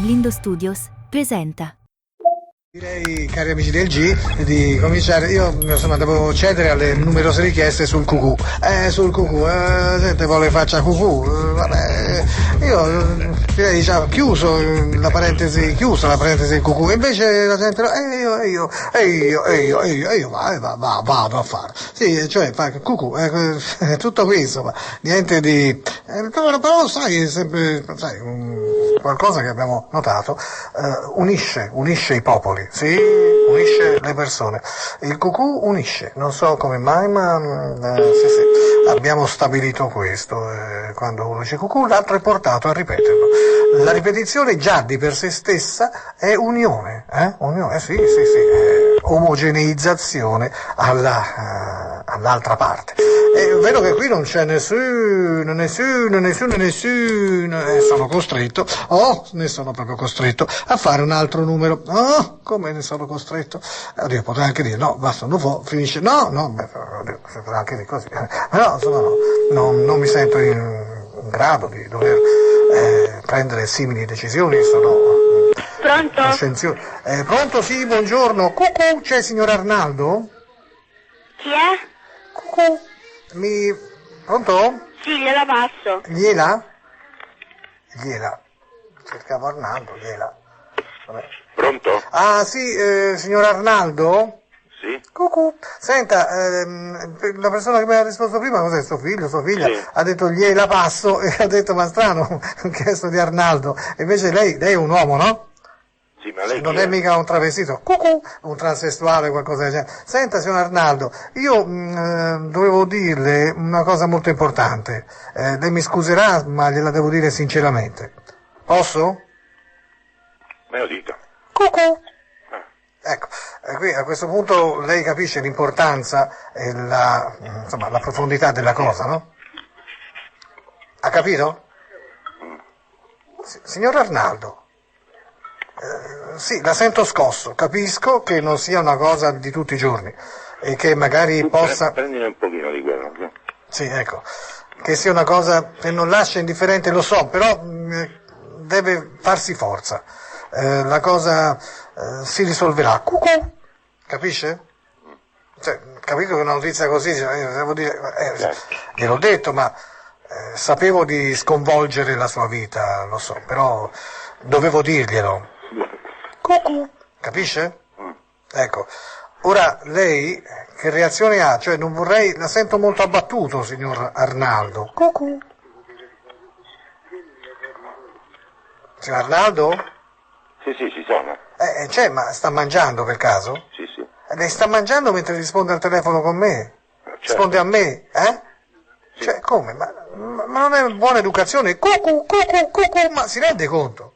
Blindo Studios presenta. Direi, cari amici del G, di cominciare. Io insomma devo cedere alle numerose richieste sul cucù. Gente vuole faccia cucù. Vabbè, io direi diciamo chiusa la parentesi cucù. Invece la gente vado a fare. Sì, cioè fa cucù, tutto qui insomma, niente di. Però sai, è sempre qualcosa che abbiamo notato, unisce i popoli. Sì, unisce le persone. Il cucù unisce, non so come mai, ma sì, abbiamo stabilito questo. Quando uno dice cucù, l'altro è portato a ripeterlo. La ripetizione già di per sé stessa è unione, unione, sì, omogeneizzazione all'altra parte. È vero che qui non c'è nessuno, e sono costretto, ne sono proprio costretto a fare un altro numero. Come ne sono costretto? Oddio, potrei anche dire, no, basta, non può, finisce, oddio, potrei anche dire così. Però, insomma, non mi sento in grado di dover prendere simili decisioni, sono Pronto? Pronto, sì, buongiorno. Cucù, c'è il signor Arnaldo? Chi è? Cucù, pronto? Sì, gliela passo. Gliela? Cercavo Arnaldo, gliela. Vabbè. Pronto? Ah, sì, signor Arnaldo? Sì? Cucù, senta, la persona che mi ha risposto prima, cos'è, suo figlio, sua figlia? Sì. Ha detto gliela passo e ha detto ma strano, ho chiesto di Arnaldo. E invece lei è un uomo, no? Sì, ma lei Non chi è mica un travestito, cucù, un transessuale, qualcosa del genere. Senta, signor Arnaldo, io dovevo dirle una cosa molto importante. Lei mi scuserà, ma gliela devo dire sinceramente. Posso? Me lo dica. Cucù. Ecco, qui a questo punto lei capisce l'importanza e la profondità della cosa, no? Ha capito? Signor Arnaldo, sì, la sento scosso, capisco che non sia una cosa di tutti i giorni e che magari possa. Prendine un pochino di quello. Sì, ecco, che sia una cosa che non lascia indifferente, lo so, però deve farsi forza. La cosa si risolverà. Cucù, capisce? Cioè, capito che una notizia così, devo dire, gliel'ho detto, ma sapevo di sconvolgere la sua vita, lo so, però dovevo dirglielo. Cucù, capisce? Ecco, ora lei che reazione ha? Cioè non vorrei, la sento molto abbattuto, signor Arnaldo. Cucù. Signor Arnaldo? Sì, ci sono. C'è, ma sta mangiando per caso? Sì. Lei sta mangiando mentre risponde al telefono con me? Certo. Risponde a me, Sì. Cioè, come? Ma non è buona educazione? Cucù, ma si rende conto?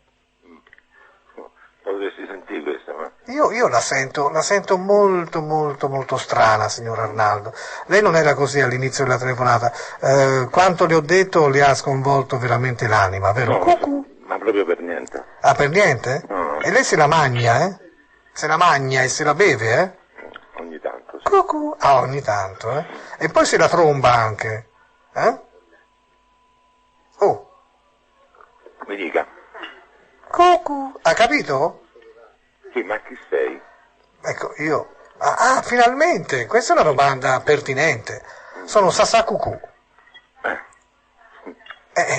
Potresti sentire questa, ma. Io la sento molto, molto, molto strana, signor Arnaldo. Lei non era così all'inizio della telefonata. Quanto le ho detto le ha sconvolto veramente l'anima, vero? No, Cucù. ma proprio per niente. Ah, per niente? No. E lei se la mangia, Se la mangia e se la beve, Ogni tanto, sì. Cucù. Ah, ogni tanto, E poi se la tromba anche, Oh, Mi dica. cucù. Ha capito? Sì, ma chi sei? Ecco, io. Finalmente! Questa è una domanda pertinente. Sono Sasà Cucù.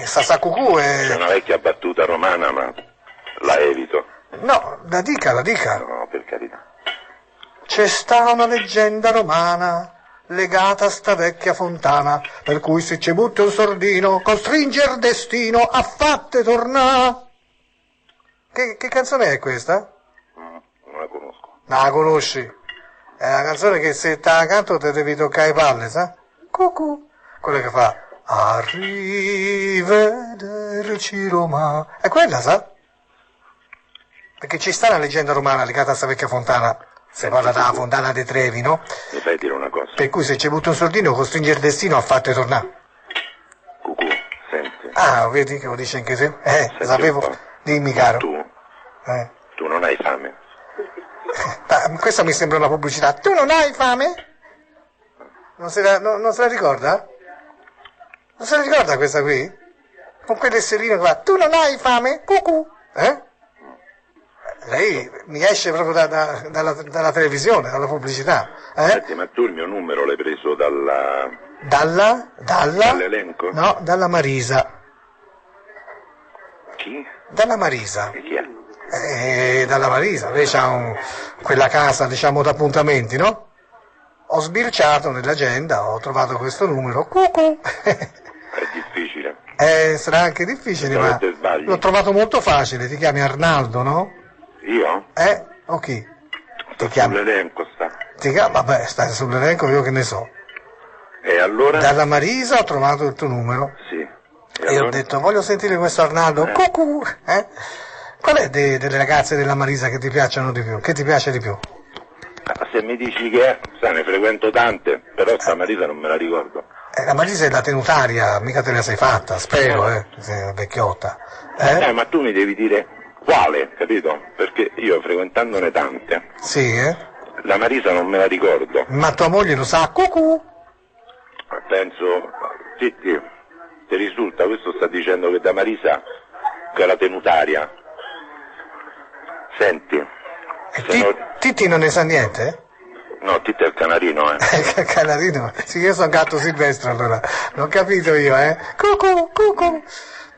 Sasà Cucù C'è è. una vecchia battuta romana, ma la evito. No, la dica. No, per carità. C'è sta una leggenda romana legata a sta vecchia fontana, per cui se ci butti un sordino, costringe il destino a fatte tornà. Che canzone è questa? Non la conosco. Non la conosci? È una canzone che se te la canto te devi toccare le palle, sa? Cucù. Quella che fa Arrivederci Roma. È quella, sa? Perché ci sta una leggenda romana legata a sta vecchia fontana. Si parla della fontana dei Trevi, no? Mi fai dire una cosa. Per cui se ci butta un sordino costringe il destino a fatte tornare. Cucù, senti. Ah, vedi che lo dice anche se? Senti Sapevo. un po'. Dimmi, caro. Tu non hai fame? Questa mi sembra una pubblicità. Tu non hai fame? Non se la ricorda? Non se la ricorda questa qui? Con quell'esserino che fa, tu non hai fame? Cucù. lei mi esce proprio dalla televisione, dalla pubblicità. Senti, ma tu il mio numero l'hai preso Dall'elenco? No, dalla Marisa. Chi? Dalla Marisa. E chi è? Dalla Marisa, lei c'ha quella casa, diciamo, d'appuntamenti, no? Ho sbirciato nell'agenda, ho trovato questo numero, cucù. È difficile. Sarà anche difficile, ma sbagli. l'ho trovato molto facile, ti chiami Arnaldo, no? Io? O chi? Sto sull'elenco, Vabbè, stai sull'elenco, io che ne so. E allora? Dalla Marisa ho trovato il tuo numero. Sì. E allora? Ho detto, voglio sentire questo Arnaldo, cucù, Qual è delle ragazze della Marisa che ti piacciono di più? Che ti piace di più? Se mi dici che ne frequento tante, però sta Marisa non me la ricordo. La Marisa è la tenutaria, mica te la sei fatta, spero, sei vecchiotta. Ma tu mi devi dire quale, capito? Perché io frequentandone tante. Sì, La Marisa non me la ricordo. Ma tua moglie lo sa, cucù? Penso, Titti, ti risulta, questo sta dicendo che da Marisa, che è la tenutaria. Senti. Titti non ne sa niente? No, Titti è il canarino, Il canarino? Sì, io sono gatto silvestre allora, l'ho capito io, Cucù, cucù.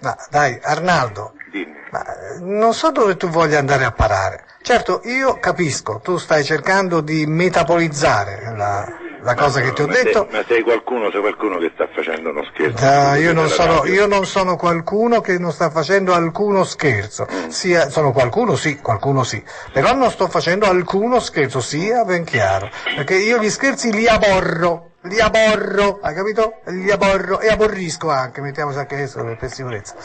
Ma dai, Arnaldo, dimmi. ma non so dove tu voglia andare a parare. Certo, io capisco, tu stai cercando di metapolizzare la cosa che ti ho detto. Ma sei qualcuno che sta facendo uno scherzo. Io non sono qualcuno che non sta facendo alcuno scherzo. Sono qualcuno sì, però non sto facendo alcuno scherzo, sia ben chiaro, perché io gli scherzi li aborro, hai capito? Li aborro e aborrisco anche, mettiamoci anche questo per sicurezza,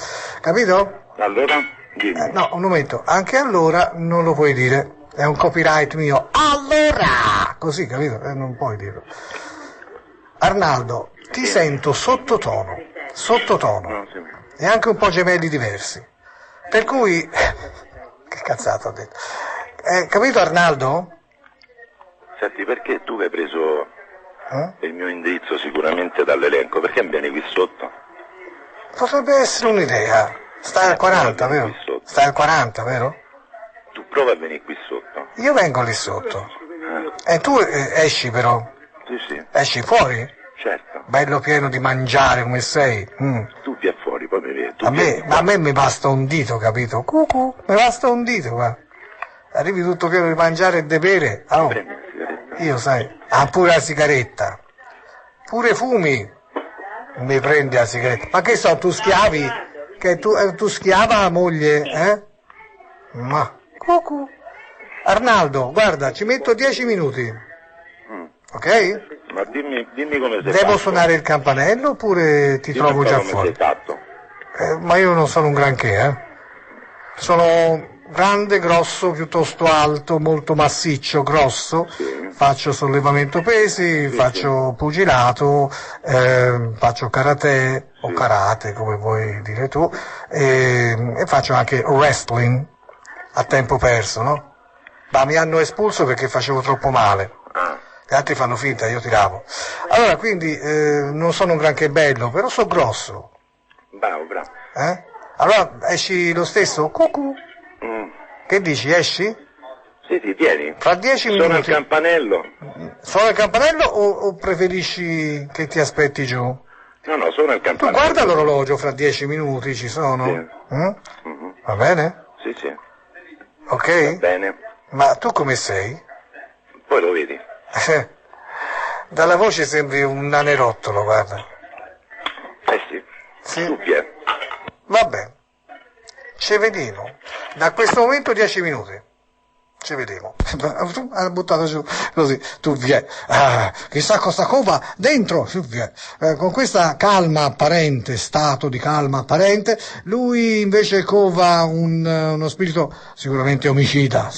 capito? Allora? Dimmi. No, un momento, anche allora non lo puoi dire, è un copyright mio, allora, così, capito? Non puoi dirlo. Arnaldo, ti sento sottotono, No, sì. e anche un po' gemelli diversi, per cui, che cazzata ho detto, capito Arnaldo? Senti, perché tu hai preso il mio indirizzo sicuramente dall'elenco, perché mi vieni qui sotto? Potrebbe essere un'idea. Stai al 40, vero? Stai al 40, vero? Tu prova a venire qui sotto. Io vengo lì sotto. E tu esci però? Sì. Esci fuori? Certo. Bello pieno di mangiare come sei. Tu via fuori, poi mi vedi. A me mi basta un dito, capito? Cucù, mi basta un dito, guarda. Arrivi tutto pieno di mangiare e di bere. Oh. Prendi la sigaretta. Io sai. Pure la sigaretta. Pure fumi. Mi prendi la sigaretta. Ma che so, tu schiavi? Che tu schiava moglie, Ma, cucù. Arnaldo, guarda, ci metto 10 minuti. Ok? Ma dimmi come sei Devo fatto. suonare il campanello oppure ti trovo già come fuori? sei fatto. Ma io non sono un granché, Sono grande, grosso, piuttosto alto, molto massiccio, grosso. Sì. Faccio sollevamento pesi, faccio pugilato, faccio karate o karate, come vuoi dire tu, e faccio anche wrestling a tempo perso, no? Ma mi hanno espulso perché facevo troppo male. Gli altri fanno finta, io tiravo. Allora, quindi, non sono un granché bello, però sono grosso. Bravo. Allora, esci lo stesso? Cucù. Che dici, esci? Sì, vieni. Fra 10 minuti. Suona il campanello. Suona il campanello o preferisci che ti aspetti giù? No, suona il Tu campanello. guarda l'orologio, fra 10 minuti ci sono? Sì. Va bene? Sì. Ok? Va bene. Ma tu come sei? Poi lo vedi. Dalla voce sembri un nanerottolo, guarda. Sì. Sì? Tu vieni. Vabbè. Ci vediamo. Da questo momento 10 minuti. Ci vediamo. Ha buttato giù così. Tu vieni. Chissà cosa cova dentro. Tu vieni. Con questa calma apparente, stato di calma apparente, lui invece cova uno spirito sicuramente omicida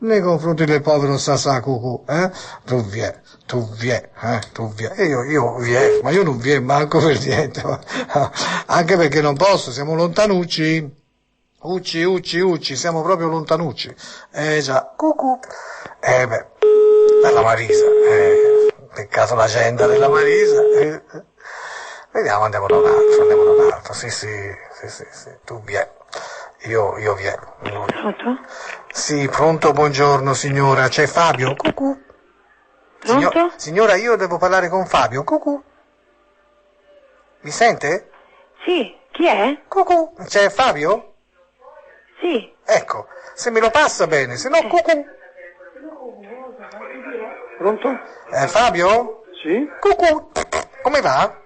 nei confronti del povero Sasà Cucù. Tu vieni. E io vieni, ma io non vieni manco per niente. Anche perché non posso, siamo lontanucci. Ucci, siamo proprio lontanucci. Già, cucù. Bella Marisa. Peccato l'agenda della Marisa. Vediamo, andiamo da un altro. Sì. Tu vieni. io vieno. Pronto? Sì, pronto, buongiorno signora, c'è Fabio? Cucù. Pronto? Signora, io devo parlare con Fabio? Cucù. Mi sente? Sì, chi è? Cucù. C'è Fabio? Sì. Ecco, se me lo passa bene, se no cucù. Pronto? Fabio? Sì? Cucù. Come va?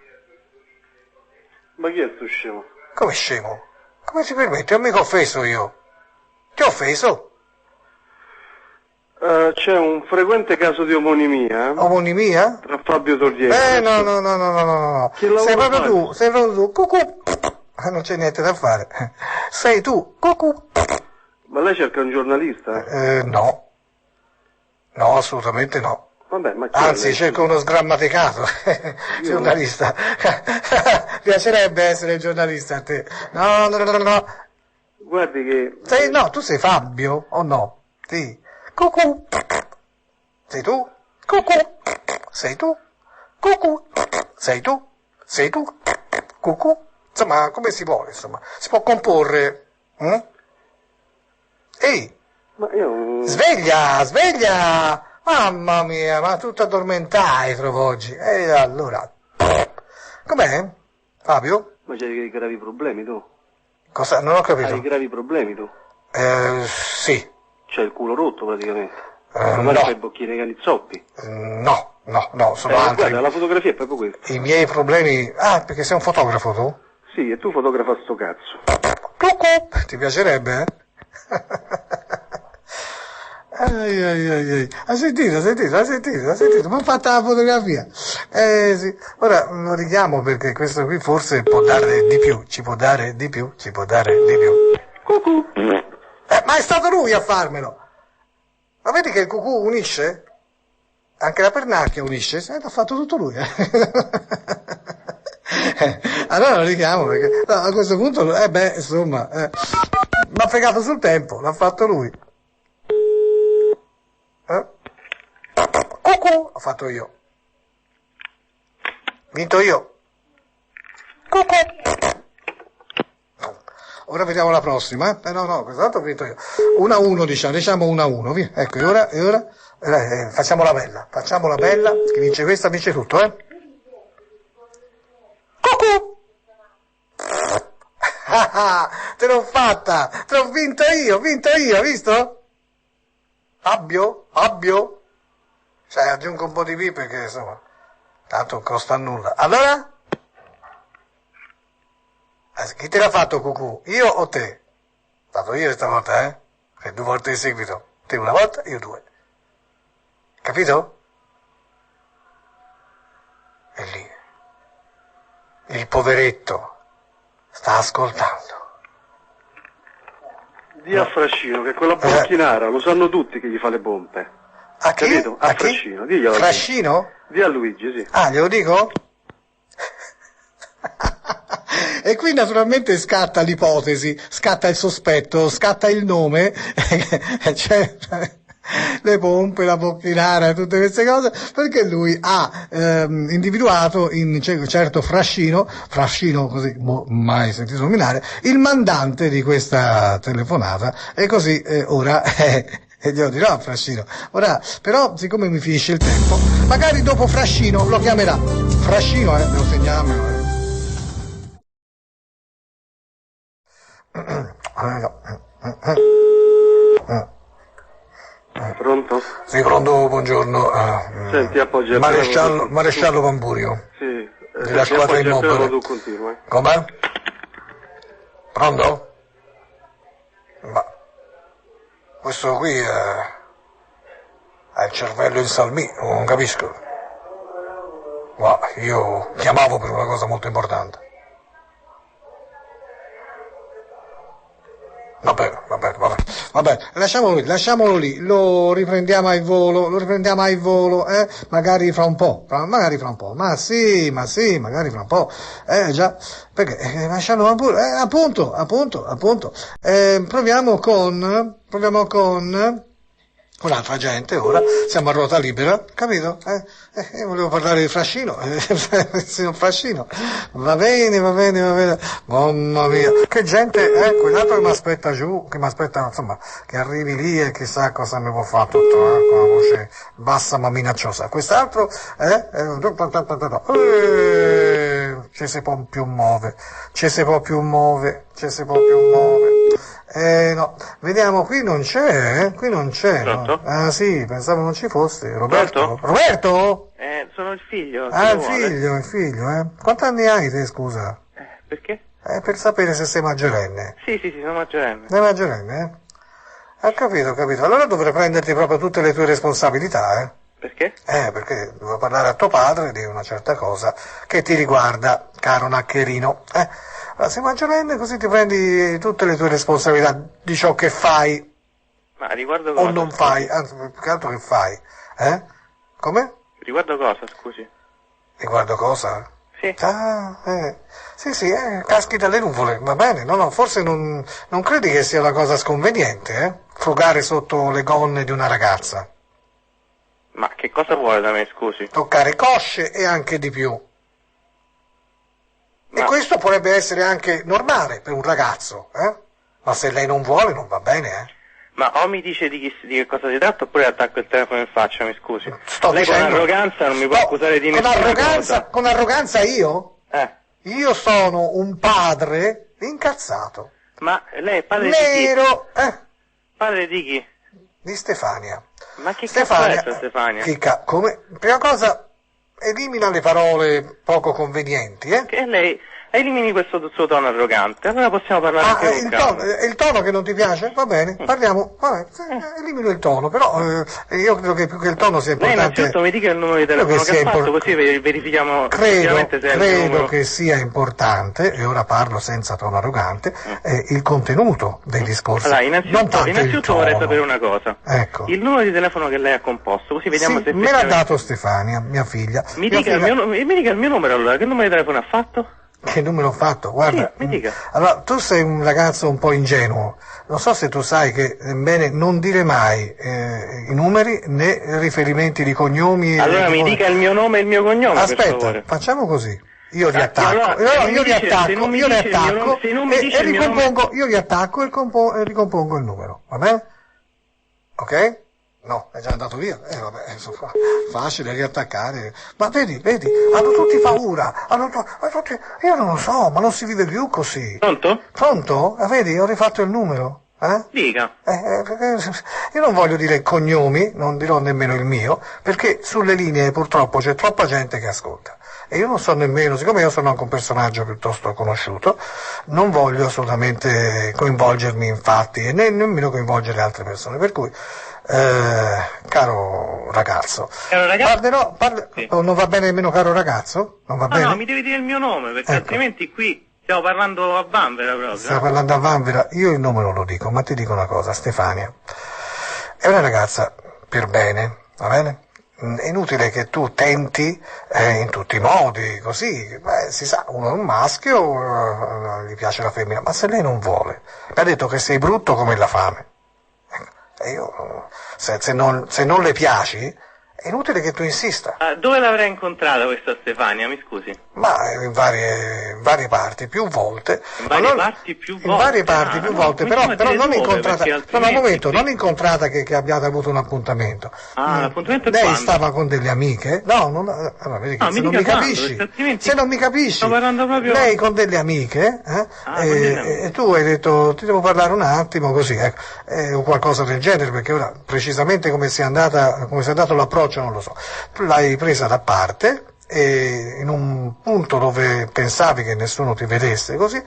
Ma chi è sto scemo? Come scemo? Come si permette? Non mica offeso io. Ti ho offeso? C'è un frequente caso di omonimia Omonimia? tra Fabio Torriere. No. Che lavoro Sei proprio fai? tu, sei proprio tu. Cucù. Non c'è niente da fare. Sei tu. Cucù. Ma lei cerca un giornalista? No. No, assolutamente no. Vabbè, ma chi è Anzi, lei? cerco uno sgrammaticato, giornalista. Piacerebbe essere giornalista a te. No. Guardi che... No, tu sei Fabio o no? Sì. Cucù. Sei tu? Cucù. Sei tu? Cucù. Sei tu? Sei tu? Cucù. Insomma, come si può, insomma? Si può comporre? Ehi, Ma io... sveglia! Mamma mia, ma tutto addormentai trovo oggi. E allora, com'è? Fabio? Ma c'hai dei gravi problemi tu? Cosa? Non ho Hai capito. gravi problemi tu? Sì. C'hai il culo rotto praticamente. No. Magari fai bocchine canizzotti. No, sono altri. Guarda, la fotografia è proprio questa. I miei problemi... Ah, perché sei un fotografo tu? Sì, e tu fotografa sto cazzo. Cucù. Ti piacerebbe, Ai. Ha sentito, mi ha fatto la fotografia. Sì. Ora lo richiamo perché questo qui forse può dare di più, ci può dare di più. Cucù. Ma è stato lui a farmelo. Ma vedi che il cucù unisce? Anche la pernacchia unisce? L'ha fatto tutto lui. Allora lo richiamo perché no, a questo punto, insomma, mi ha fregato sul tempo, l'ha fatto lui. Cucù, ho fatto io. Vinto io. Cucù. Ora vediamo la prossima, no, quest'altro ho vinto io. 1-1 diciamo 1-1, via. Ecco, e ora facciamo la bella, chi vince questa vince tutto, Cucù! Te l'ho fatta, te l'ho vinto io, visto? Fabio? Cioè, aggiungo un po' di V perché, insomma, tanto non costa nulla. Allora? Chi te l'ha fatto, Cucù? Io o te? Fatto io stavolta, Per 2 volte di seguito. Te una volta, io 2. Capito? E lì, il poveretto sta ascoltando. Dì a Frascino che quella bocchinara lo sanno tutti che gli fa le pompe. A chi? Capito? A chi? Frascino, diglielo. Frascino? Dì a Luigi, sì. Ah, glielo dico? E qui naturalmente scatta l'ipotesi, scatta il sospetto, scatta il nome, cioè, le pompe, la bocchinara, tutte queste cose, perché lui ha individuato in certo Frascino così mai sentito nominare, il mandante di questa telefonata, e così ora e glielo dirò a Frascino. Ora, però, siccome mi finisce il tempo, magari dopo Frascino lo chiamerà. Frascino, devo segnarmelo. Pronto? Sì, pronto, buongiorno. Senti, appoggia Maresciallo Pamburio, Sì. della squadra immobile. Tu continua. Come? Pronto? Ma questo qui ha il cervello in salmì, non capisco. Ma io chiamavo per una cosa molto importante. Vabbè, lasciamolo lì, lo riprendiamo al volo, magari fra un po', magari fra un po', ma sì, magari fra un po', già, perché, lasciamo pure, appunto, proviamo con un'altra gente ora, siamo a ruota libera, capito? Io volevo parlare di Frascino, signor Frascino, va bene, mamma mia, che gente, quell'altro che mi aspetta giù, che mi aspetta, insomma, che arrivi lì e chissà cosa mi può fare tutto, con una voce bassa ma minacciosa, quest'altro, ci si può più muovere, no, vediamo, qui non c'è, no? Pronto? Ah sì, pensavo non ci fosse. Roberto? Pronto? Roberto? Sono il figlio. Ah, chi lo vuole? il figlio. Quanti anni hai te, scusa? Perché? Per sapere se sei maggiorenne. Sì, sono maggiorenne. Sei maggiorenne, Ho capito. Allora dovrei prenderti proprio tutte le tue responsabilità, Perché? Perché devo parlare a tuo padre di una certa cosa che ti riguarda, caro Naccherino. Allora, sei maggiorenne, così ti prendi tutte le tue responsabilità di ciò che fai Ma riguardo cosa? o non fai, anzi, più che altro che fai. Come? Riguardo cosa, scusi? Riguardo cosa? Sì. Sì, caschi dalle nuvole, va bene, no, forse non credi che sia una cosa sconveniente, frugare sotto le gonne di una ragazza, Ma che cosa vuole da me, scusi? toccare cosce e anche di più. E Ma- questo potrebbe essere anche normale per un ragazzo, ma se lei non vuole non va bene, Ma o mi dice di che cosa si tratta oppure attacco il telefono in faccia, mi scusi. Sto Lei dicendo... con arroganza non mi può No, accusare di con nessuna arroganza, cosa. con arroganza io? Eh, Io sono un padre incazzato, ma lei è padre di chi? nero, Padre di chi? di Stefania. Ma che cazzo è sta Stefania? Come? Prima cosa, elimina le parole poco convenienti, Che lei elimini questo suo tono arrogante, allora possiamo parlare anche con calma. il tono che non ti piace? Va bene, parliamo, elimino il tono, però io credo che più che il tono sia Lei importante. innanzitutto mi dica il numero di Credo telefono che sia ha fatto, impor- così verifichiamo Credo, effettivamente se è il credo numero. che sia importante, e ora parlo senza tono arrogante, il contenuto dei discorsi. Allora, non tanto il innanzitutto vorrei tono. sapere una cosa. Ecco. Il numero di telefono che lei ha composto, così vediamo Sì, se me l'ha effettivamente... dato Stefania, mia figlia. Mi Mia dica, figlia- mi dica il mio numero allora, che numero di telefono ha fatto? Che numero ho fatto? Guarda, Sì, mi dica. allora, tu sei un ragazzo un po' ingenuo. Non so se tu sai che è bene non dire mai i numeri né riferimenti di cognomi. Allora mi dica il mio nome e il mio cognome, per Aspetta, favore. facciamo così. Io Ah, riattacco, allora, se non io mi dice- riattacco, se non mi io dice il mio riattacco nome- se non mi dice e il mio nome- ricompongo, io riattacco e ricompongo il numero, va bene? Ok? No, è già andato via. Vabbè, insomma, facile riattaccare. Ma vedi, hanno tutti paura. Io non lo so, ma non si vive più così. Pronto? Pronto? Vedi, ho rifatto il numero. Dica. Io non voglio dire cognomi, non dirò nemmeno il mio, perché sulle linee purtroppo c'è troppa gente che ascolta. E io non so nemmeno, siccome io sono anche un personaggio piuttosto conosciuto, non voglio assolutamente coinvolgermi in fatti e nemmeno coinvolgere altre persone. Per cui, caro ragazzo, Caro ragazzo? Sì. non va bene nemmeno caro ragazzo? Non va bene? No, mi devi dire il mio nome, perché Ecco. altrimenti qui stiamo parlando a vanvera proprio. Stiamo parlando a vanvera, io il nome non lo dico, ma ti dico una cosa, Stefania. È una ragazza per bene, va bene? È inutile che tu tenti in tutti i modi, così, si sa, uno è un maschio, gli piace la femmina, ma se lei non vuole, mi ha detto che sei brutto come la fame. Ecco, e io, se non le piaci, è inutile che tu insista. Ah, dove l'avrei incontrata questa Stefania, mi scusi? Ma in varie parti, più volte. In varie parti più In volte? varie parti Ah, più no, volte, però continua a dire non dove, incontrata. perché No, un altrimenti momento, qui- non incontrata che abbiate avuto un appuntamento. Ah, l'appuntamento è Lei quando? stava con delle amiche? No, allora, vedi che No, se mi non dica mi quando, capisci, perché altrimenti se non mi capisci, sto parlando proprio- lei con delle amiche, con delle amiche. e tu hai detto ti devo parlare un attimo così, o qualcosa del genere, perché ora precisamente come sia andato l'approccio non lo so. Tu l'hai presa da parte e in un punto dove pensavi che nessuno ti vedesse così,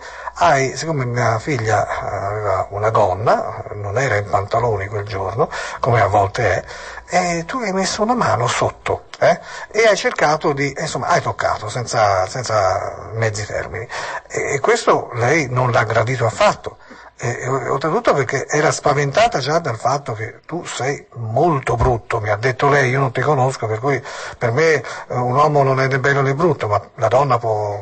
siccome mia figlia aveva una gonna, non era in pantaloni quel giorno, come a volte è, e tu hai messo una mano sotto, e hai cercato insomma, hai toccato senza mezzi termini. E questo lei non l'ha gradito affatto. E oltretutto perché era spaventata già dal fatto che tu sei molto brutto, mi ha detto lei, io non ti conosco, per cui per me un uomo non è né bello né brutto, ma la donna può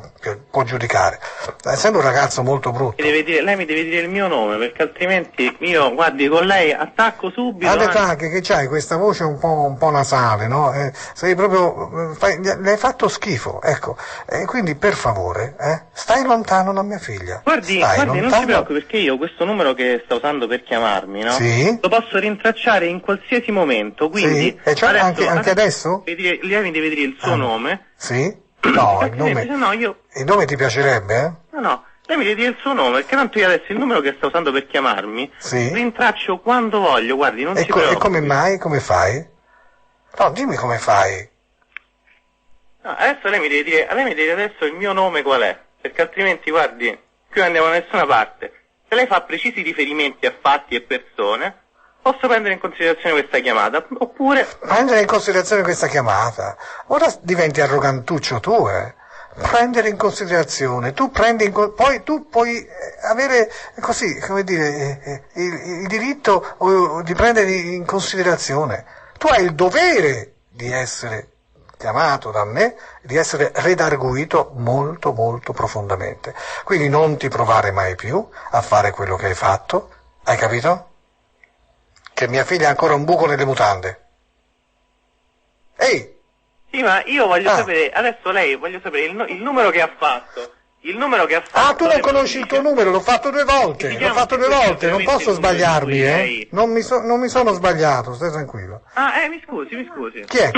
giudicare. essendo un ragazzo molto brutto. Lei mi deve dire il mio nome, perché altrimenti io, guardi, con lei attacco subito. Ha detto anche che c'hai questa voce un po' nasale, no? Sei proprio, le hai fatto schifo, ecco. Quindi per favore, stai lontano da mia figlia. Guardi, non si preoccupi, perché io questo numero che sta usando per chiamarmi, no? Sì. Lo posso rintracciare in qualsiasi momento, quindi... Sì? E cioè anche adesso? Lei mi deve dire il suo nome. Sì? No, il nome... Il nome ti piacerebbe, No, lei mi deve dire il suo nome, perché tanto io adesso il numero che sta usando per chiamarmi, sì, rintraccio quando voglio, guardi, non si preoccupi. E come mai? Come fai? No, dimmi come fai. No, adesso lei mi deve dire adesso il mio nome qual è, perché altrimenti, guardi, qui non andiamo da nessuna parte. Se lei fa precisi riferimenti a fatti e persone, posso prendere in considerazione questa chiamata, oppure... Prendere in considerazione questa chiamata? Ora diventi arrogantuccio tu, Prendere in considerazione, poi tu puoi avere, così, come dire, il diritto di prendere in considerazione. Tu hai il dovere di essere chiamato da me, di essere redarguito molto molto profondamente. Quindi non ti provare mai più a fare quello che hai fatto, hai capito? Che mia figlia ha ancora un buco nelle mutande. Ehi! Sì, ma io voglio sapere, adesso lei, voglio sapere il numero che ha fatto. Il numero che ha fatto. Ah, tu non conosci il tuo numero, l'ho fatto 2 volte. Non posso sbagliarmi, Non mi sono sbagliato, stai tranquillo. Mi scusi. Chi è?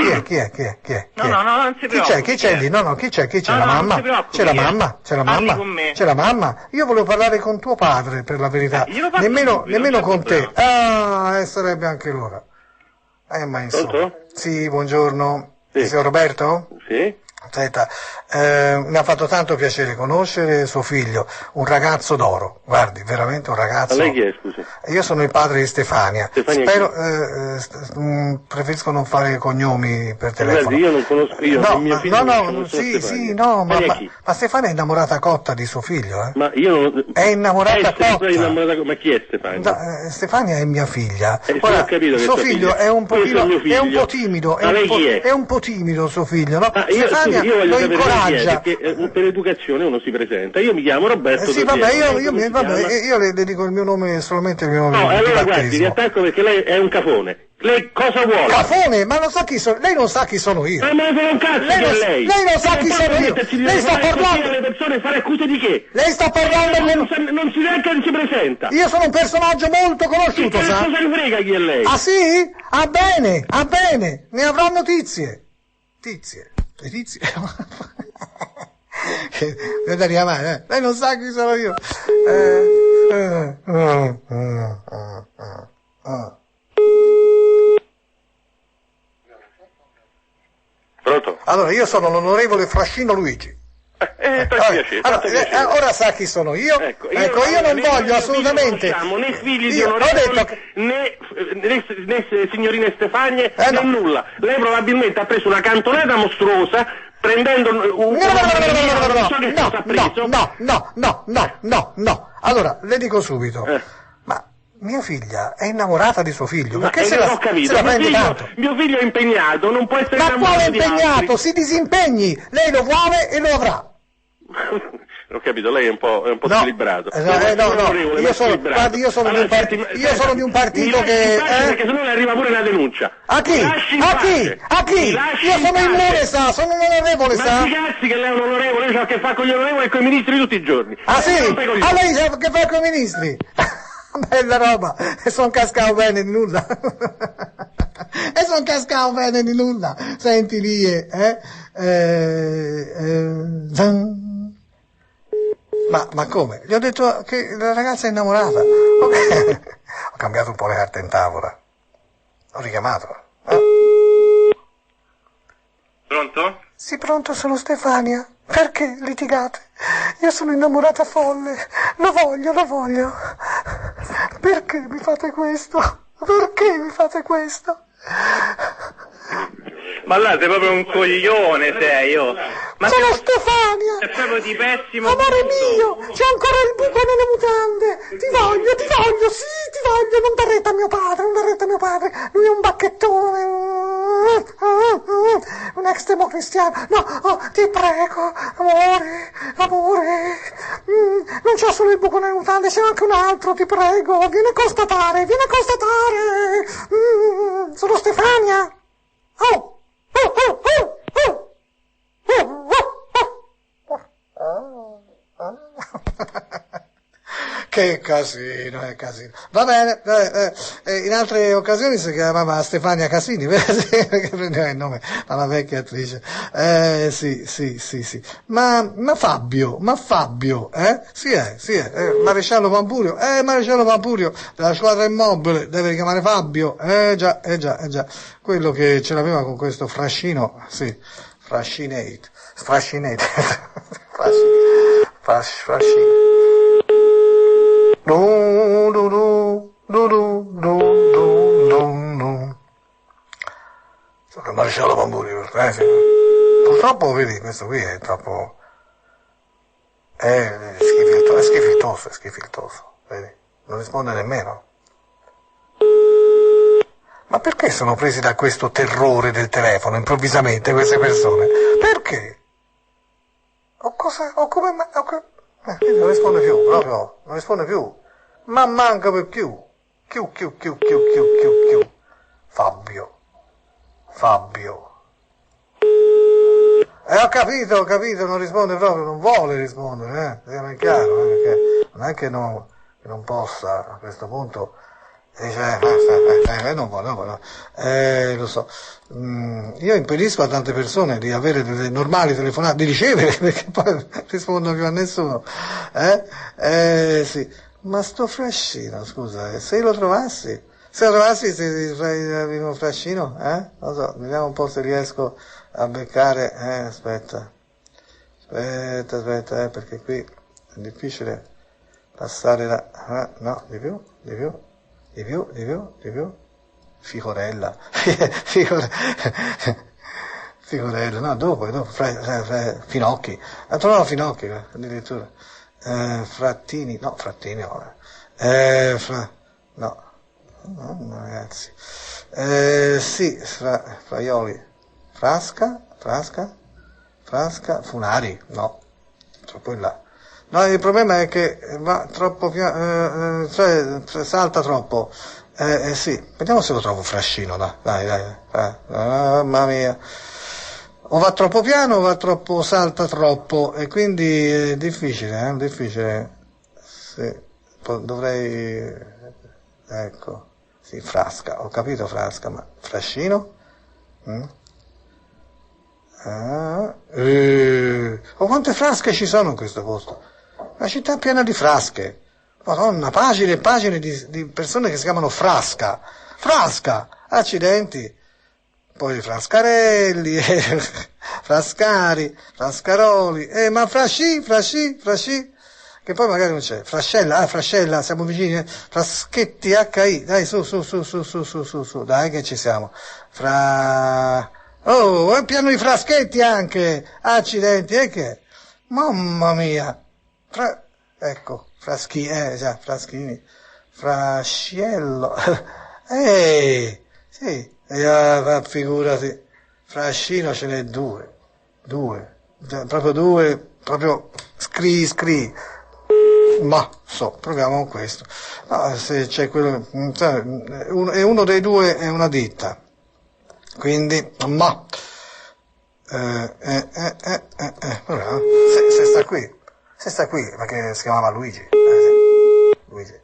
No, non si preoccupi. Chi c'è lì? No, chi c'è? No, la mamma? non si preoccupi, C'è la mamma? Parli con me. C'è la mamma? Io volevo parlare con tuo padre, per la verità. Nemmeno con te. Sarebbe anche l'ora. Ma insomma. Pronto? Sì, buongiorno. Sì. Signor Roberto? Sì? Senta, mi ha fatto tanto piacere conoscere suo figlio, un ragazzo d'oro, guardi, veramente un ragazzo. Ma lei chi è, scusi? Io sono il padre di Stefania. Spero, preferisco non fare cognomi per telefono. Guardi, io non conosco mio figlio. Ma Stefania è innamorata cotta di suo figlio, Ma io non... È innamorata cotta. Ma chi è Stefania? Stefania è mia figlia. Ora, ho capito che suo figlio è un po' timido, Ma lei chi è? È un po' timido suo figlio, no? Stefania io voglio lo sapere incoraggia. Perché per educazione uno si presenta. Io mi chiamo Roberto. Sì, vabbè, io le dedico il mio nome, solamente il mio nome. No, di allora guardi, battesimo. vi attacco perché lei è un cafone. Lei cosa vuole? Cafone? Ma non sa chi sono? Lei non sa chi sono io. Ma me ne frega un cazzo lei. Lei non sa chi sono io. Lei sta parlando alle persone fare accuse di che? Lei sta parlando non si neanche si presenta. Io sono un personaggio molto conosciuto, sa? Cosa ne frega chi è lei? Ah sì? Ah bene. Ne avrò notizie. Le tizie. Lei non sa chi sono io. Pronto? Allora, io sono l'onorevole Frascino Luigi. Ora sa chi sono io. Ecco, io non voglio assolutamente. Non siamo né figli di onorevoli né signorine Stefanie né nulla. Lei probabilmente ha preso una cantonata mostruosa prendendo No. Allora, le dico subito. Ma mia figlia è innamorata di suo figlio. Perché se la prende tanto? Mio figlio è impegnato, non può essere innamorato. Ma quale impegnato? Altri. Si disimpegni. Lei lo vuole e lo avrà. Ho capito, lei è un po' squilibrato. Io sono di un partito che... Perché se no le arriva pure una denuncia. A chi? Io sono immune, sono un onorevole, Ma sti cazzi che lei è un onorevole, io ho a che fare con gli onorevoli e con i ministri tutti i giorni. Ah sì? Lei sa che fa con i ministri? Bella roba, e son cascato bene di nulla. Senti lì, Ma come? Gli ho detto che la ragazza è innamorata. Okay. Ho cambiato un po' le carte in tavola. Ho richiamato. Pronto? Sì, pronto, sono Stefania. Perché litigate? Io sono innamorata folle. Lo voglio. Perché mi fate questo? Ma là sei proprio un coglione, sei, oh. Ma sono Stefania! È proprio di pessimo amore gusto. Mio, c'è ancora il buco nelle mutande! Ti voglio, non dar retta a mio padre, lui è un bacchettone, un ex democristiano, no, ti prego, amore, non c'è solo il buco nelle mutande, c'è anche un altro, ti prego, vieni a constatare, sono Stefania. Oh, oh, oh, oh, oh. Che casino, è casino. Va bene, in altre occasioni si chiamava Stefania Casini, perché prendeva il nome dalla vecchia attrice. Sì. Ma Fabio, Sì, Maresciallo Pampurio, della squadra immobile, deve chiamare Fabio, già. Quello che ce l'aveva con questo Frascino, sì, Frascinate. Sono il maresciallo Pampurio, sì. Purtroppo, vedi, questo qui è troppo... è schifiltoso, vedi? Non risponde nemmeno. Ma perché sono presi da questo terrore del telefono, improvvisamente, queste persone? Perché? Non risponde più, proprio, non risponde più. Ma manca per più. Fabio. Ho capito, non risponde proprio, non vuole rispondere, sia ben chiaro, perché non è che non possa, a questo punto, non vuole, lo so. Io impedisco a tante persone di avere delle normali telefonate, di ricevere, perché poi non rispondo più a nessuno, sì. Ma sto Frascino, scusa, se lo trovassi, ti fai uno Frascino, Non so, vediamo un po' se riesco a beccare, aspetta, perché qui è difficile passare da, no, di più, Ficorella, no, dopo, Finocchi, trovo Finocchi, addirittura, Frattini, no, ragazzi, sì, Fraioli, Frasca, Funari, no, troppo in là. No, il problema è che va troppo salta troppo. Sì, vediamo se lo trovo Frascino, dai. Mamma mia. O va troppo piano o va troppo, salta troppo, e quindi è difficile. Sì, dovrei, ecco, sì, Frasca, ho capito Frasca, ma Frascino? O quante frasche ci sono in questo posto? Una città piena di frasche. Madonna, pagine e pagine di persone che si chiamano Frasca, accidenti. Poi Frascarelli, Frascari, Frascaroli, ma Frasci, che poi magari non c'è. Frascella, siamo vicini, Fraschetti, HI, dai, su, dai che ci siamo. Oh, è pieno di fraschetti anche, accidenti, e che? Mamma mia, ecco, Fraschini, Frasciello, sì, figurati, Frascino ce n'è due, proprio scri, ma proviamo con questo, no, se c'è quello, uno dei due è una ditta, quindi, se sta qui, perché si chiamava Luigi, Luigi,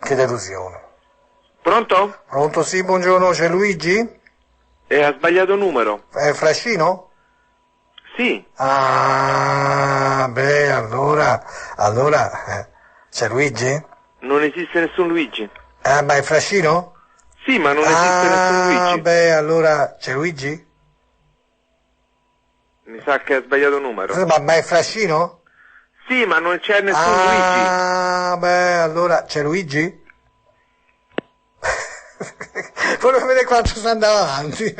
che delusione. Pronto, sì, buongiorno, c'è Luigi? Ha sbagliato numero. È Frascino? Sì. Ah, beh, allora, c'è Luigi? Non esiste nessun Luigi. Ma è Frascino? Sì, ma non esiste nessun Luigi. Beh, allora, c'è Luigi? Mi sa che ha sbagliato numero. Ma è Frascino? Sì, ma non c'è nessun Luigi. Beh, allora, c'è Luigi? Volevo vedere quanto si andava avanti.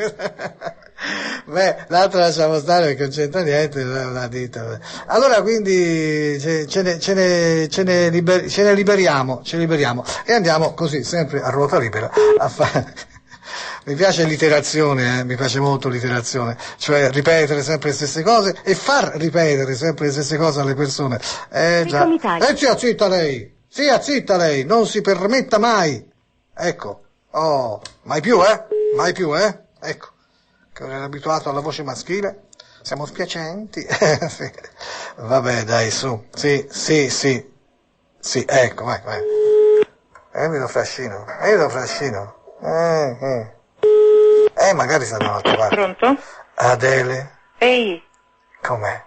Beh, l'altro lasciamo stare perché non c'entra niente, non è una ditta. Allora, quindi ce ne liberiamo e andiamo così, sempre a ruota libera, a fare mi piace l'iterazione, mi piace molto l'iterazione, cioè ripetere sempre le stesse cose e far ripetere sempre le stesse cose alle persone. Già. Sia zitta lei, non si permetta mai. Ecco, oh, mai più, ecco, che ero abituato alla voce maschile, siamo spiacenti. Sì. Vabbè, dai, su, sì, ecco, vai. Vedo Frascino. Magari stanno dall'altra parte. Pronto? Adele, Ehi, com'è?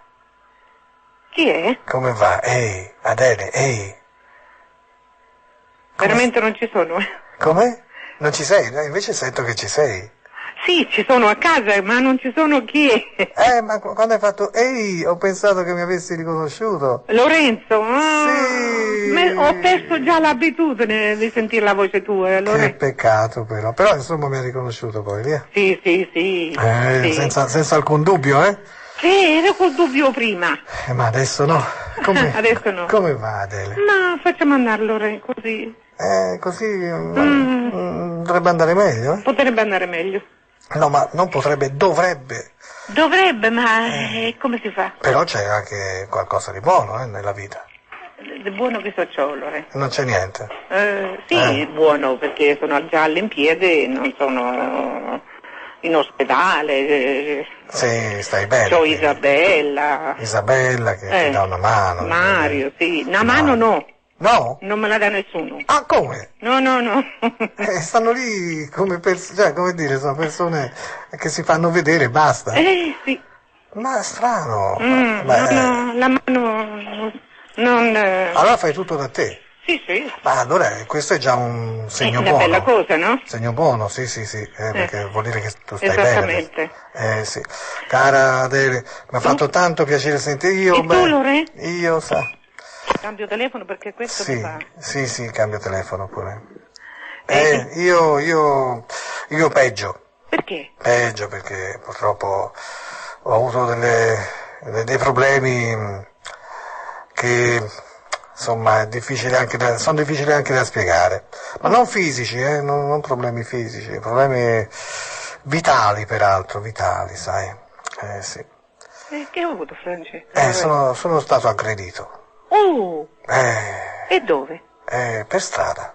chi è? Come va? Ehi, Adele, ehi. Veramente non ci sono. Come? Non ci sei? Invece sento che ci sei. Sì, ci sono a casa, ma non ci sono chi è. Ma quando hai fatto ehi, ho pensato che mi avessi riconosciuto. Lorenzo? Sì. Ho perso già l'abitudine di sentire la voce tua. Che peccato però insomma mi ha riconosciuto poi, via. Sì. Sì. Senza alcun dubbio, Sì, ero col dubbio prima. Ma adesso no. Adesso no. Come va, Adele? Ma facciamo andare Lorenzo così. Così dovrebbe andare meglio, Potrebbe andare meglio. No, ma non potrebbe, dovrebbe. Dovrebbe, ma come si fa? Però c'è anche qualcosa di buono, nella vita. È buono che c'ho, Lorenzo. Non c'è niente. Sì, è buono perché sono già all'impiede, non sono in ospedale. Sì, stai bene. C'ho Isabella. Isabella che ti dà una mano. Mario, sì. Una mano no. No? Non me la dà nessuno. Ah, come? No. Stanno lì come come dire, sono persone che si fanno vedere e basta. Sì. Ma è strano. No, la mano non... Allora fai tutto da te. Sì. Ma allora questo è già un segno una buono. Bella cosa, no? Segno buono, sì, perché vuol dire che tu stai esattamente. bene. Sì. Cara Adele, mi ha fatto tanto piacere sentire io. E tu, Lore? Io, sa. Cambio telefono perché questo mi fa... Sì, cambio telefono pure. Io peggio. Perché? Peggio perché purtroppo ho avuto dei problemi che insomma sono difficili anche da spiegare. Ma non fisici, non problemi fisici, problemi vitali peraltro, vitali, sì. Che ho avuto, Francesco? Sono stato aggredito. E dove? Per strada.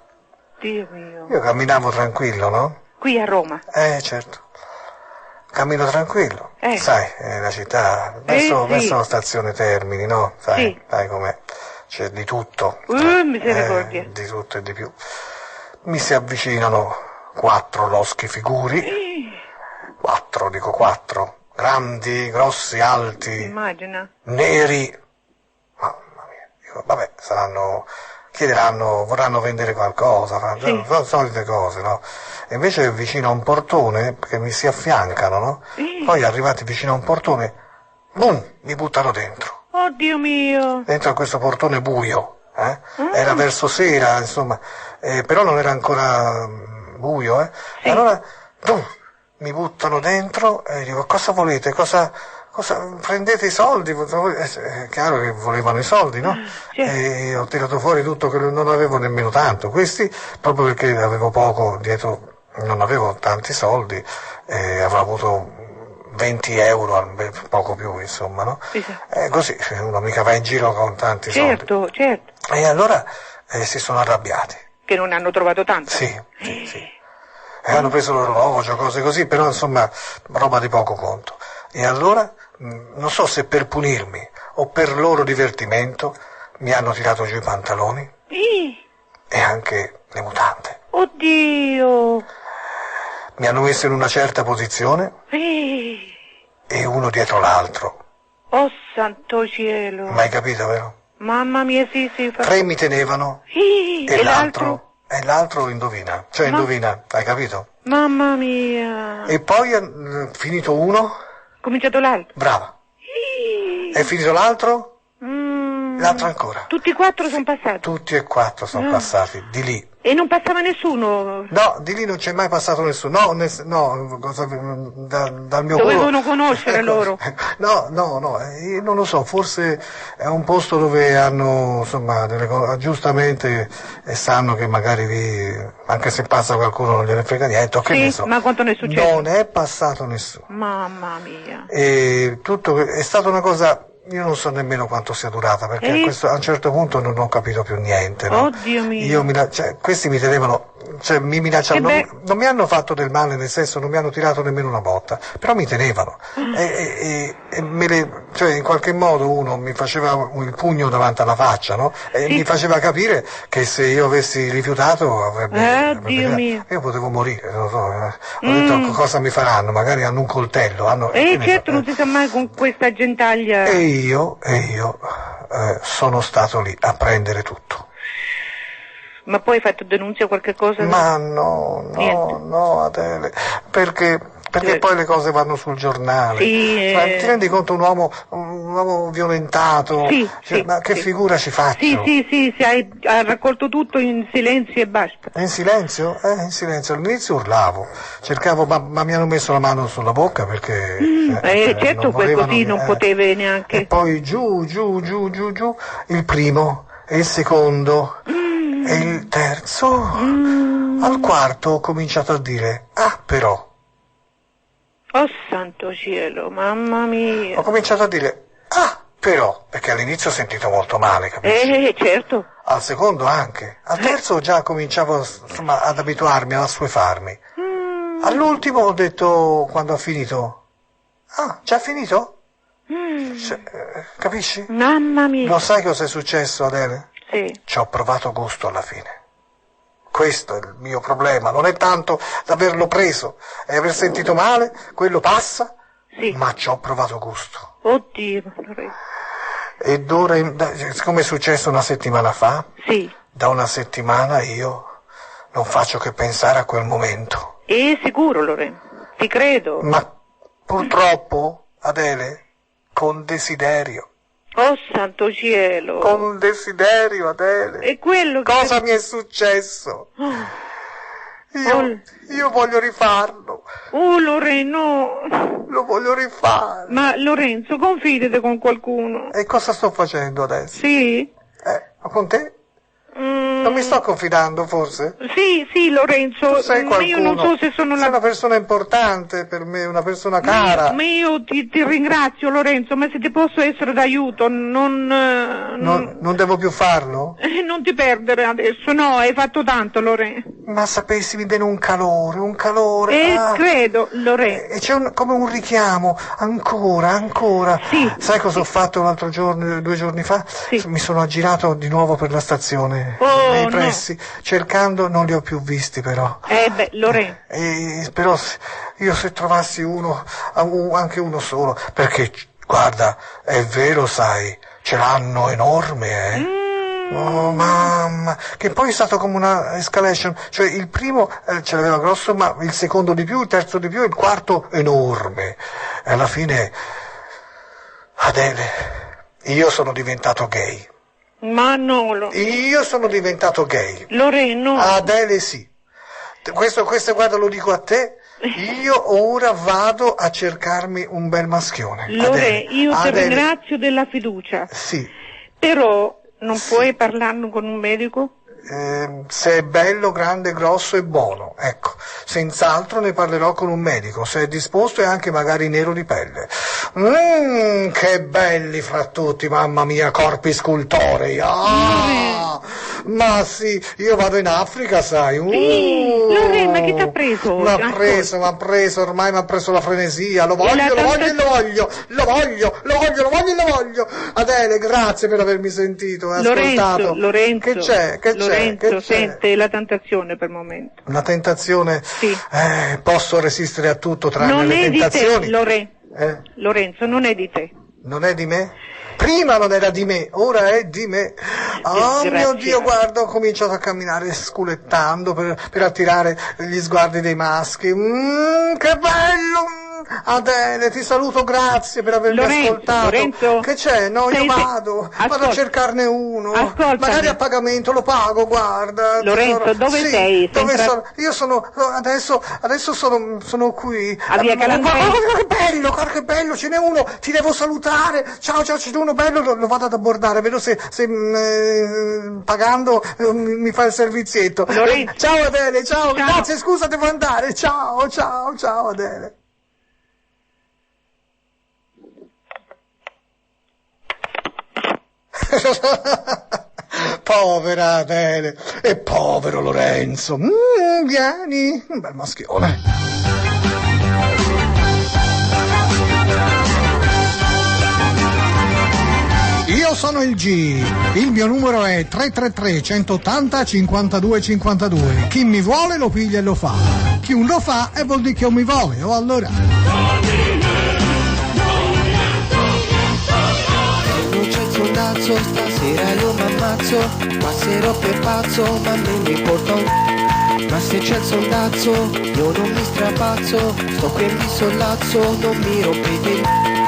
Dio mio. Io camminavo tranquillo, no? Qui a Roma? Certo. Cammino tranquillo. Sai, la città, sì. verso la stazione Termini, no? Sai com'è? C'è di tutto. Misericordia. Di tutto e di più. Mi si avvicinano 4 loschi figuri. 4, grandi, grossi, alti. Immagina. Neri. Vabbè, vorranno vendere qualcosa, solite cose, no? E invece vicino a un portone, perché mi si affiancano, no? Poi arrivati vicino a un portone, boom, mi buttano dentro. Oddio mio! Dentro a questo portone buio, Era verso sera, insomma, però non era ancora buio, E allora, boom, mi buttano dentro e dico, cosa volete, prendete i soldi? È chiaro che volevano i soldi, no? E ho tirato fuori tutto, che non avevo nemmeno tanto. Questi, proprio perché avevo poco dietro, non avevo tanti soldi, avrò avuto 20 euro, poco più, insomma, no? Così, uno mica va in giro con tanti soldi. Certo. E allora si sono arrabbiati. Che non hanno trovato tanto? Sì. Hanno preso l'orologio, cose così, però insomma, roba di poco conto. E allora, non so se per punirmi o per loro divertimento, mi hanno tirato giù i pantaloni e anche le mutande. Oddio! Mi hanno messo in una certa posizione e uno dietro l'altro. Oh santo cielo! Mai capito, vero? Mamma mia, sì. 3 mi tenevano e l'altro indovina. Indovina, hai capito? Mamma mia! E poi è finito uno. Cominciato l'altro? Brava. È finito l'altro? L'altro ancora. Tutti e 4 sono passati? Tutti e 4 sono passati, di lì. E non passava nessuno? No, di lì non c'è mai passato nessuno. Dal mio Dovevano conoscere loro. No, io non lo so, forse è un posto dove hanno, insomma, delle cose, giustamente, e sanno che magari lì, anche se passa qualcuno non gliene frega niente, che ne so. Ma quanto ne è successo? Non è passato nessuno. Mamma mia. E tutto è stata una cosa. Io non so nemmeno quanto sia durata, perché a un certo punto non ho capito più niente, no? Oddio mio. Questi mi tenevano, mi minacciavano, non mi hanno fatto del male, nel senso non mi hanno tirato nemmeno una botta, però mi tenevano e in qualche modo uno mi faceva il pugno davanti alla faccia, no? E mi faceva capire che se io avessi rifiutato io potevo morire, non so, ho detto cosa mi faranno, magari hanno un coltello, certo, non si sa mai con questa gentaglia. E io sono stato lì a prendere tutto. Ma poi hai fatto denuncia o qualche cosa? Ma no, Adele, perché poi le cose vanno sul giornale. Sì, ma ti rendi conto, un uomo violentato? Ma che figura ci faccio? Sì, hai raccolto tutto in silenzio e basta. In silenzio? In silenzio. All'inizio urlavo, cercavo, ma mi hanno messo la mano sulla bocca perché... certo, così non potevi neanche... E poi giù, il primo, e il secondo, e il terzo. Al quarto ho cominciato a dire, però... Oh santo cielo, mamma mia. Ho cominciato a dire, però, perché all'inizio ho sentito molto male, capisci? Certo. Al secondo anche. Al terzo già cominciavo, insomma, ad abituarmi, ad assuefarmi. All'ultimo ho detto, quando ha finito, già finito? Capisci? Mamma mia. Lo sai cosa è successo, Adele? Sì. Ci ho provato gusto alla fine. Questo è il mio problema, non è tanto d'averlo preso e aver sentito male, quello passa, ma ci ho provato gusto. Oddio. Ed ora, siccome è successo una settimana fa, da una settimana io non faccio che pensare a quel momento. Sicuro, Lorenzo, ti credo. Ma purtroppo, Adele, con desiderio. Oh santo cielo. Con desiderio, Adele. E quello che... Cosa mi è successo? Io voglio rifarlo. Lorenzo, no. Lo voglio rifare. Ma Lorenzo, confidati con qualcuno. E cosa sto facendo adesso? Sì? Con te? Non mi sto confidando, forse? Sì, Lorenzo. Tu sei qualcuno. Io non so se sono sei una persona importante per me, una persona cara. Ma io ti ringrazio, Lorenzo, ma se ti posso essere d'aiuto, non devo più farlo? Non ti perdere adesso, no, hai fatto tanto, Lorenzo. Ma sapessi, mi viene un calore. Credo, Lorenzo. E c'è come un richiamo, ancora. Sì. Sai cosa ho fatto l'altro giorno, 2 giorni fa? Sì. Mi sono aggirato di nuovo per la stazione. Nei pressi, cercando, non li ho più visti però. Lorenzo. Però io se trovassi uno, anche uno solo, perché guarda, è vero, sai, ce l'hanno enorme, Oh mamma, che poi è stato come una escalation, cioè il primo ce l'aveva grosso, ma il secondo di più, il terzo di più, il quarto enorme. E alla fine, Adele, io sono diventato gay. Ma no, Io sono diventato gay. Lorenzo. Adele sì. Questo guarda, lo dico a te. Io ora vado a cercarmi un bel maschione. Io ti ringrazio della fiducia. Sì. Però non puoi parlarne con un medico? Se è bello, grande, grosso e buono, ecco, senz'altro ne parlerò con un medico, se è disposto e anche magari nero di pelle. Che belli fra tutti, mamma mia, corpi scultorei. Ma sì, io vado in Africa, sai. Lorenzo, ma chi ti ha preso? M'ha preso, ormai mi ha preso la frenesia, lo voglio. Adele, grazie per avermi sentito, ascoltato. Lorenzo, che c'è? Lorenzo, sente la tentazione per il momento. La tentazione? Sì. Posso resistere a tutto tranne non le tentazioni. Non è di te, Lorenzo, non è di te. Non è di me? Prima non era di me, ora è di me. Oh mio Dio, guarda, ho cominciato a camminare sculettando per attirare gli sguardi dei maschi. Che bello! Adele, ti saluto, grazie per avermi ascoltato. Lorenzo, che c'è? No, io vado a cercarne uno. Ascoltami. Magari a pagamento, lo pago, guarda. Lorenzo, tesoro. dove Sì, sei? Dove sono? Io sono, adesso sono qui. A via Calandrei. Guarda che bello, ce n'è uno, ti devo salutare. Ciao, ce n'è uno bello, lo vado ad abbordare, vedo se pagando mi fa il servizietto. Ciao Adele, ciao, grazie, scusa, devo andare. Ciao Adele. Povera Adele e povero Lorenzo. Vieni, un bel maschione. Io sono il G, il mio numero è 333 180 52 52. Chi mi vuole lo piglia e lo fa. Chi non lo fa e vuol dire che non mi vuole, o allora. Non c'è il sondazzo, stasera io m'ammazzo, passerò per pazzo, ma non mi importa. Ma se c'è il sondazzo, io non mi strapazzo, sto qui e mi sollazzo, non mi rompete.